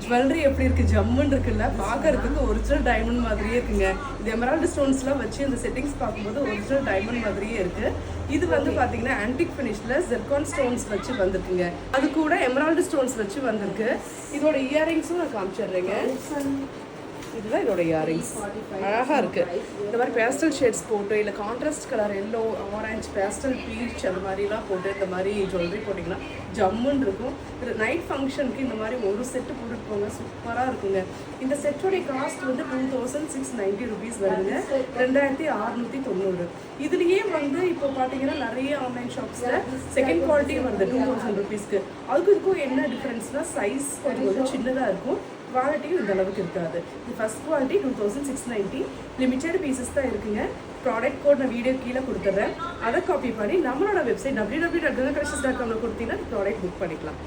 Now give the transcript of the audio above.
Jewellery எப்படி இருக்குது, ஜம்முன்னு இருக்குல்ல, பார்க்கறதுக்கு ஒரிஜினல் டைமண்ட் மாதிரியே இருக்குங்க. இது எமரால்டு ஸ்டோன்ஸ்லாம் வச்சு இந்த செட்டிங்ஸ் பார்க்கும்போது ஒரிஜினல் டைமண்ட் மாதிரியே இருக்குது. இது வந்து பார்த்தீங்கன்னா ஆன்டிக் ஃபினிஷில் ஜெர்கான் ஸ்டோன்ஸ் வச்சு வந்திருக்குங்க. அது கூட எமரால்டு ஸ்டோன்ஸ் வச்சு வந்திருக்கு. இதோட இயரிங்ஸும் நான் காமிச்சிடுறேங்க. இதுதான் இதோட இயரிங்ஸ். அழகாக இருக்குது. இந்த மாதிரி பேஸ்டல் ஷேட்ஸ் போட்டு இல்லை contrast colour yellow, orange, pastel beach அந்த மாதிரிலாம் போட்டு இந்த மாதிரி ஜுவல்லரி போட்டிங்கன்னா ஜம்முன்னு இருக்கும். இது நைட் ஃபங்க்ஷனுக்கு இந்த மாதிரி ஒரு செட்டு போட்டுட்டு போங்க, சூப்பராக இருக்குங்க. இந்த செட்டோடைய காஸ்ட் வந்து 2690 ருபீஸ் வருதுங்க, 2690. இதுலேயே வந்து இப்போ பார்த்தீங்கன்னா நிறைய ஆன்லைன் ஷாப்ஸில் செகண்ட் குவாலிட்டி வருது 2000 ருபீஸ்க்கு. அதுக்கும் இதுக்கும் என்ன டிஃப்ரென்ஸ்னால் சைஸ் கொஞ்சம் சின்னதாக இருக்கும், குவாலிட்டியும் இந்த அளவுக்கு இருக்காது. இது ஃபஸ்ட் குவாலிட்டி 2690, லிமிட்டட் பீசஸ் தான் இருக்குங்க. ப்ராடக்ட் கோட் நான் வீடியோ கீழே கொடுத்துட்றேன். அதை காப்பி பண்ணி நம்மளோட வெப்சைட் www.gangacollections.com கொடுத்தீங்கன்னா ப்ராடக்ட் புக் பண்ணிக்கலாம்.